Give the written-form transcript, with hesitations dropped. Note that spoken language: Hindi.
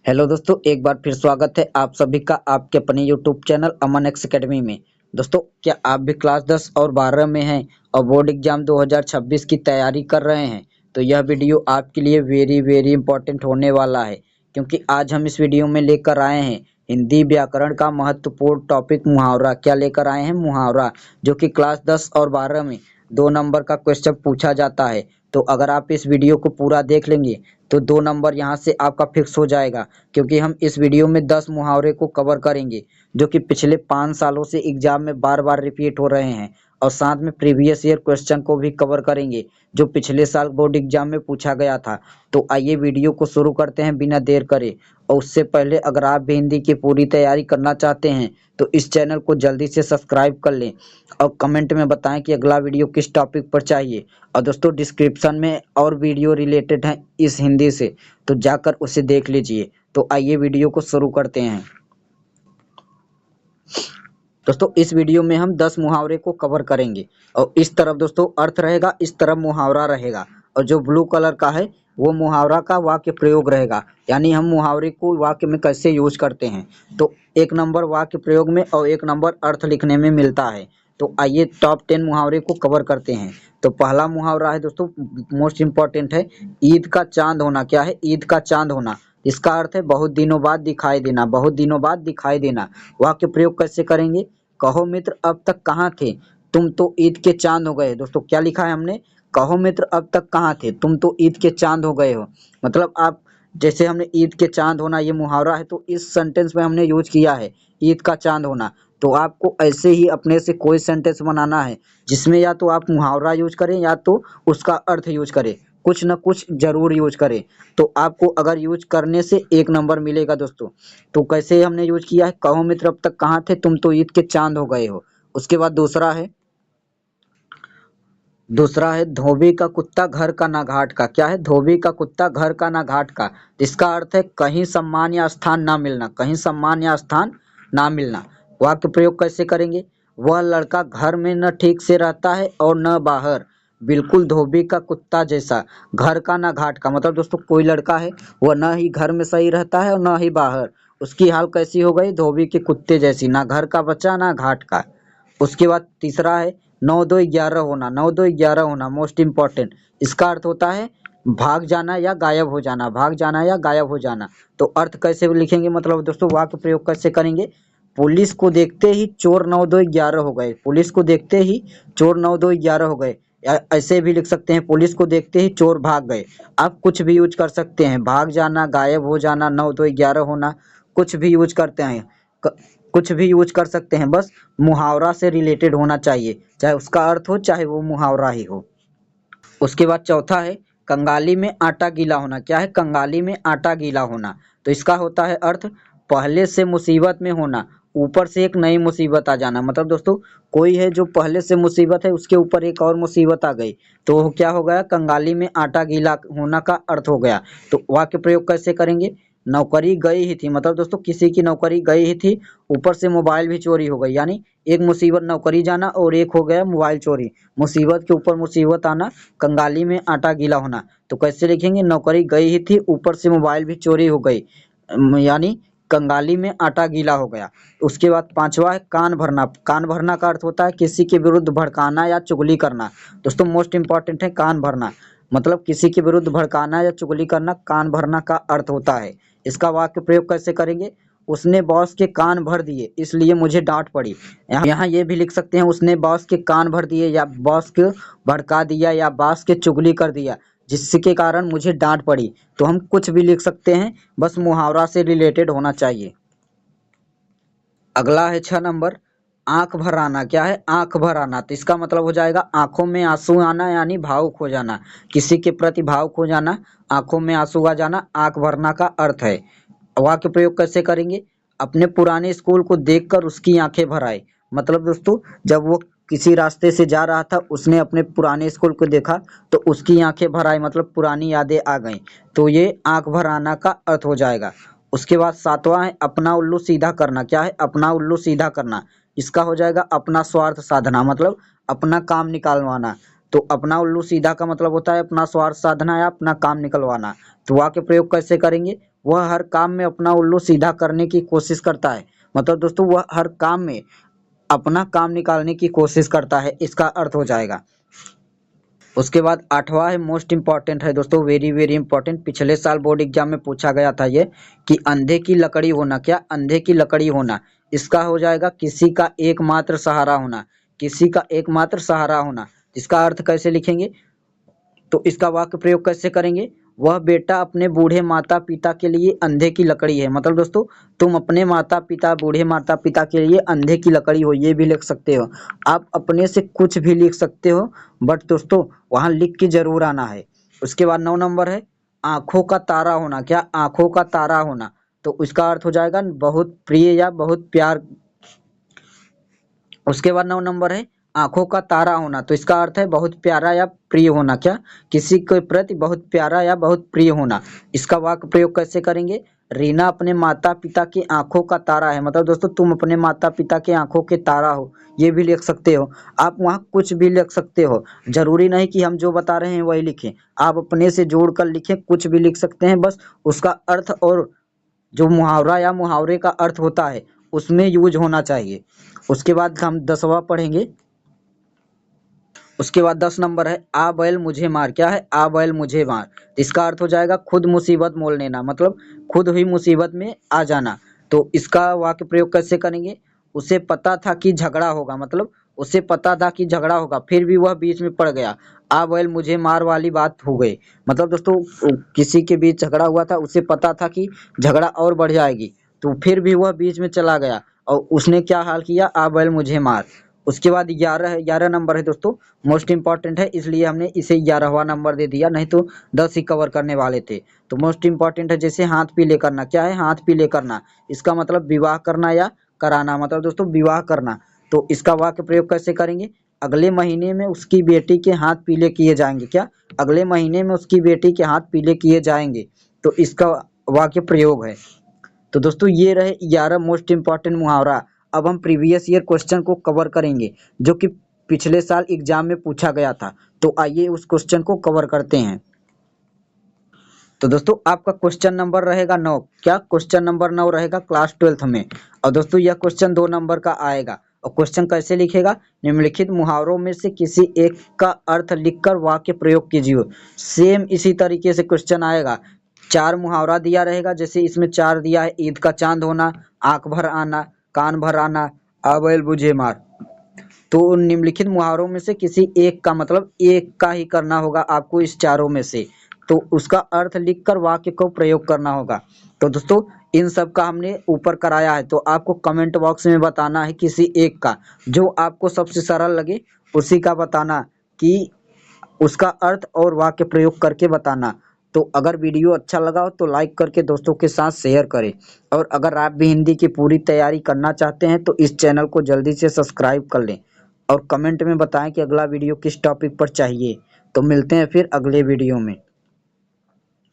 हेलो दोस्तों, एक बार फिर स्वागत है आप सभी का आपके अपने यूट्यूब चैनल अमन एक्स अकेडमी में। दोस्तों, क्या आप भी क्लास 10 और 12 में हैं और बोर्ड एग्जाम 2026 की तैयारी कर रहे हैं? तो यह वीडियो आपके लिए वेरी वेरी इंपॉर्टेंट होने वाला है, क्योंकि आज हम इस वीडियो में लेकर आए हैं हिंदी व्याकरण का महत्वपूर्ण टॉपिक मुहावरा। क्या लेकर आए हैं? मुहावरा, जो कि क्लास 10 और 12 में 2 नंबर का क्वेश्चन पूछा जाता है। तो अगर आप इस वीडियो को पूरा देख लेंगे तो 2 नंबर यहाँ से आपका फिक्स हो जाएगा, क्योंकि हम इस वीडियो में 10 मुहावरे को कवर करेंगे जो कि पिछले 5 सालों से एग्जाम में बार बार रिपीट हो रहे हैं, और साथ में प्रीवियस ईयर क्वेश्चन को भी कवर करेंगे जो पिछले साल बोर्ड एग्जाम में पूछा गया था। तो आइए वीडियो को शुरू करते हैं बिना देर करे। और उससे पहले अगर आप भी हिंदी की पूरी तैयारी करना चाहते हैं तो इस चैनल को जल्दी से सब्सक्राइब कर लें और कमेंट में बताएं कि अगला वीडियो किस टॉपिक पर चाहिए। और दोस्तों, डिस्क्रिप्शन में और वीडियो रिलेटेड हैं इस हिंदी से, तो जाकर उसे देख लीजिए। तो आइए वीडियो को शुरू करते हैं। दोस्तों, इस वीडियो में हम 10 मुहावरे को कवर करेंगे, और इस तरफ दोस्तों अर्थ रहेगा, इस तरफ मुहावरा रहेगा, और जो ब्लू कलर का है वो मुहावरा का वाक्य प्रयोग रहेगा, यानी हम मुहावरे को वाक्य में कैसे यूज करते हैं। तो 1 नंबर वाक्य प्रयोग में और 1 नंबर अर्थ लिखने में मिलता है। तो आइए टॉप 10 मुहावरे को कवर करते हैं। तो पहला मुहावरा है दोस्तों, मोस्ट इंपॉर्टेंट है, ईद का चांद होना। क्या है? ईद का चांद होना। इसका अर्थ है बहुत दिनों बाद दिखाई देना, बहुत दिनों बाद दिखाई देना। वाक्य प्रयोग कैसे करेंगे? कहो मित्र अब तक कहाँ थे, तुम तो ईद के चांद हो गए। दोस्तों, क्या लिखा है हमने? कहो मित्र अब तक कहाँ थे, तुम तो ईद के चांद हो गए हो। मतलब आप, जैसे हमने ईद के चांद होना ये मुहावरा है, तो इस सेंटेंस में हमने यूज किया है ईद का चांद होना। तो आपको ऐसे ही अपने से कोई सेंटेंस बनाना है जिसमें या तो आप मुहावरा यूज करें या तो उसका अर्थ यूज करें, कुछ न कुछ जरूर यूज करें। तो आपको अगर यूज करने से 1 नंबर मिलेगा दोस्तों। तो कैसे हमने यूज किया है? कहो मित्र अब तक कहाँ थे, तुम तो ईद के चांद हो गए हो। उसके बाद दूसरा है धोबी का कुत्ता घर का ना घाट का। क्या है? धोबी का कुत्ता घर का ना घाट का। इसका अर्थ है कहीं सम्मान या स्थान ना मिलना, कहीं सम्मान या स्थान ना मिलना। वाक्य प्रयोग कैसे करेंगे? वह लड़का घर में न ठीक से रहता है और न बाहर, बिल्कुल धोबी का कुत्ता जैसा। घर का ना घाट का मतलब दोस्तों, कोई लड़का है वह न ही घर में सही रहता है और न ही बाहर, उसकी हाल कैसी हो गई? धोबी के कुत्ते जैसी, ना घर का बच्चा ना घाट का। उसके बाद तीसरा है 9 2 11 होना। 9 2 11 होना मोस्ट इंपॉर्टेंट। इसका अर्थ होता है भाग जाना या गायब हो जाना, भाग जाना या गायब हो जाना। तो अर्थ कैसे लिखेंगे? मतलब दोस्तों वाक्य प्रयोग कैसे करेंगे? पुलिस को देखते ही चोर 9 2 11 हो गए। पुलिस को देखते ही चोर 9 2 11 हो गए। या ऐसे भी लिख सकते हैं, पुलिस को देखते ही चोर भाग गए। आप कुछ भी यूज कर सकते हैं, भाग जाना, गायब हो जाना, 9 2 11 होना, कुछ भी यूज करते हैं, कुछ भी यूज कर सकते हैं, बस मुहावरा से रिलेटेड होना चाहिए, चाहे उसका अर्थ हो चाहे वो मुहावरा ही हो। उसके बाद चौथा है कंगाली में आटा गीला होना। क्या है? कंगाली में आटा गीला होना। तो इसका होता है अर्थ पहले से मुसीबत में होना, ऊपर से एक नई मुसीबत आ जाना। मतलब दोस्तों, कोई है जो पहले से मुसीबत है, उसके ऊपर एक और मुसीबत आ गई, तो वो क्या हो गया? कंगाली में आटा गीला होना का अर्थ हो गया। तो वाक्य प्रयोग कैसे करेंगे? नौकरी गई ही थी। मतलब दोस्तों, किसी की नौकरी गई ही थी, ऊपर से मोबाइल भी चोरी हो गई, यानी एक मुसीबत नौकरी जाना और एक हो गया मोबाइल चोरी। मुसीबत के ऊपर मुसीबत आना, कंगाली में आटा गीला होना। तो कैसे लिखेंगे? नौकरी गई ही थी, ऊपर से मोबाइल भी चोरी हो गई, यानी कंगाली में आटा गीला हो गया। उसके बाद पांचवा है कान भरना। कान भरना का अर्थ होता है किसी के विरुद्ध भड़काना या चुगली करना। दोस्तों मोस्ट इंपॉर्टेंट है कान भरना, मतलब किसी के विरुद्ध भड़काना या चुगली करना, कान भरना का अर्थ होता है। इसका वाक्य प्रयोग कैसे करेंगे? उसने बॉस के कान भर दिए इसलिए मुझे डांट पड़ी। यहाँ ये भी लिख सकते हैं, उसने बॉस के कान भर दिए, या बॉस को भड़का दिया, या बॉस के चुगली कर दिया जिसके कारण मुझे डांट पड़ी। तो हम कुछ भी लिख सकते हैं, बस मुहावरा से रिलेटेड होना चाहिए। अगला है 6 नंबर आंख भर आना। क्या है? आंख भर आना। तो इसका मतलब हो जाएगा आंखों में आंसू आना, यानी भावुक हो जाना, किसी के प्रति भावुक हो जाना, आंखों में आंसू आ जाना, आंख भरना का अर्थ है। वाक्य प्रयोग कैसे करेंगे? अपने पुराने स्कूल को देखकर उसकी आंखें भर आए। मतलब दोस्तों, जब वो किसी रास्ते से जा रहा था, उसने अपने पुराने स्कूल को देखा तो उसकी आंखें भर आई, मतलब पुरानी यादें आ गईं। तो ये आंख भर आना का अर्थ हो जाएगा। उसके बाद 7वां है अपना उल्लू सीधा करना। क्या है? अपना उल्लू सीधा करना। इसका हो जाएगा अपना स्वार्थ साधना, मतलब अपना काम निकालवाना। तो अपना उल्लू सीधा का मतलब होता है अपना स्वार्थ साधना या अपना काम निकलवाना। तो वाक्य प्रयोग कैसे करेंगे? वह हर काम में अपना उल्लू सीधा करने की कोशिश करता है। मतलब दोस्तों वह हर काम में अपना काम निकालने की कोशिश करता है, इसका अर्थ हो जाएगा। उसके बाद 8वां है मोस्ट इंपॉर्टेंट है दोस्तों, वेरी वेरी इंपॉर्टेंट, पिछले साल बोर्ड एग्जाम में पूछा गया था ये, कि अंधे की लकड़ी होना, क्या अंधे की लकड़ी होना, इसका हो जाएगा किसी का एकमात्र सहारा होना, किसी का एकमात्र सहारा होना। इसका अर्थ कैसे लिखेंगे, तो इसका वाक्य प्रयोग कैसे करेंगे, वह बेटा अपने बूढ़े माता पिता के लिए अंधे की लकड़ी है। मतलब दोस्तों तुम अपने माता पिता, बूढ़े माता पिता के लिए अंधे की लकड़ी हो, ये भी लिख सकते हो। आप अपने से कुछ भी लिख सकते हो, बट दोस्तों वहां लिख के जरूर आना है। उसके बाद 9 नंबर है आंखों का तारा होना, क्या आंखों का तारा होना, तो इसका अर्थ हो जाएगा बहुत प्रिय या बहुत प्यार। उसके बाद 9 नंबर है आंखों का तारा होना, तो इसका अर्थ है बहुत प्यारा या प्रिय होना, क्या किसी के प्रति बहुत प्यारा या बहुत प्रिय होना। इसका वाक्य प्रयोग कैसे करेंगे, रीना अपने माता पिता की आंखों का तारा है। मतलब दोस्तों तुम अपने माता पिता की आंखों के तारा हो, ये भी लिख सकते हो। आप वहाँ कुछ भी लिख सकते हो, जरूरी नहीं कि हम जो बता रहे हैं वही लिखें, आप अपने से जोड़ कर लिखें, कुछ भी लिख सकते हैं, बस उसका अर्थ और जो मुहावरा या मुहावरे का अर्थ होता है उसमें यूज होना चाहिए। उसके बाद हम 10वां पढ़ेंगे। उसके बाद 10 नंबर है आ बैल मुझे मार, क्या है आ बैल मुझे मार, इसका अर्थ हो जाएगा खुद मुसीबत मोल लेना, मतलब खुद हुई मुसीबत में आ जाना। तो इसका वाक्य प्रयोग कैसे करेंगे, उसे पता था कि झगड़ा होगा, मतलब उसे पता था कि झगड़ा होगा फिर भी वह बीच में पड़ गया, आ बैल मुझे मार वाली बात हो गई। मतलब दोस्तों किसी के बीच झगड़ा हुआ था, उसे पता था कि झगड़ा और बढ़ जाएगी, तो फिर भी वह बीच में चला गया और उसने क्या हाल किया, आ बैल मुझे मार। उसके बाद 11 नंबर है दोस्तों, मोस्ट इंपॉर्टेंट है, इसलिए हमने इसे 11वां नंबर दे दिया, नहीं तो 10 ही कवर करने वाले थे। तो मोस्ट इंपॉर्टेंट है, जैसे हाथ पीले करना, क्या है हाथ पीले करना, इसका मतलब विवाह करना या कराना, मतलब दोस्तों विवाह करना। तो इसका वाक्य प्रयोग कैसे करेंगे, अगले महीने में उसकी बेटी के हाथ पीले किए जाएंगे, क्या अगले महीने में उसकी बेटी के हाथ पीले किए जाएंगे, तो इसका वाक्य प्रयोग है। तो दोस्तों ये रहे 11 मोस्ट इंपॉर्टेंट मुहावरा। अब हम प्रीवियस ईयर क्वेश्चन को कवर करेंगे जो कि पिछले साल एग्जाम में पूछा गया था, तो आइए उस क्वेश्चन को कवर करते हैं। तो दोस्तों आपका क्वेश्चन नंबर रहेगा 9, क्या क्वेश्चन नंबर 9 रहेगा क्लास 12th में। और दोस्तों यह क्वेश्चन 2 नंबर का आएगा, और क्वेश्चन कैसे लिखेगा, निम्नलिखित मुहावरों में से किसी एक का अर्थ लिखकर वाक्य प्रयोग कीजिए। सेम इसी तरीके से क्वेश्चन आएगा, 4 मुहावरा दिया रहेगा, जैसे इसमें 4 दिया है, ईद का चांद होना, आंख भर आना, कान भर आना, आ बैल मुझे मार। तो निम्नलिखित मुहावरों में से किसी एक का, मतलब एक का ही करना होगा आपको इस चारों में से, तो उसका अर्थ लिखकर वाक्य को प्रयोग करना होगा। तो दोस्तों इन सब का हमने ऊपर कराया है, तो आपको कमेंट बॉक्स में बताना है किसी एक का, जो आपको सबसे सरल लगे उसी का बताना, कि उसका अर्थ और वाक्य प्रयोग करके बताना। तो अगर वीडियो अच्छा लगा हो तो लाइक करके दोस्तों के साथ शेयर करें, और अगर आप भी हिंदी की पूरी तैयारी करना चाहते हैं तो इस चैनल को जल्दी से सब्सक्राइब कर लें, और कमेंट में बताएं कि अगला वीडियो किस टॉपिक पर चाहिए। तो मिलते हैं फिर अगले वीडियो में।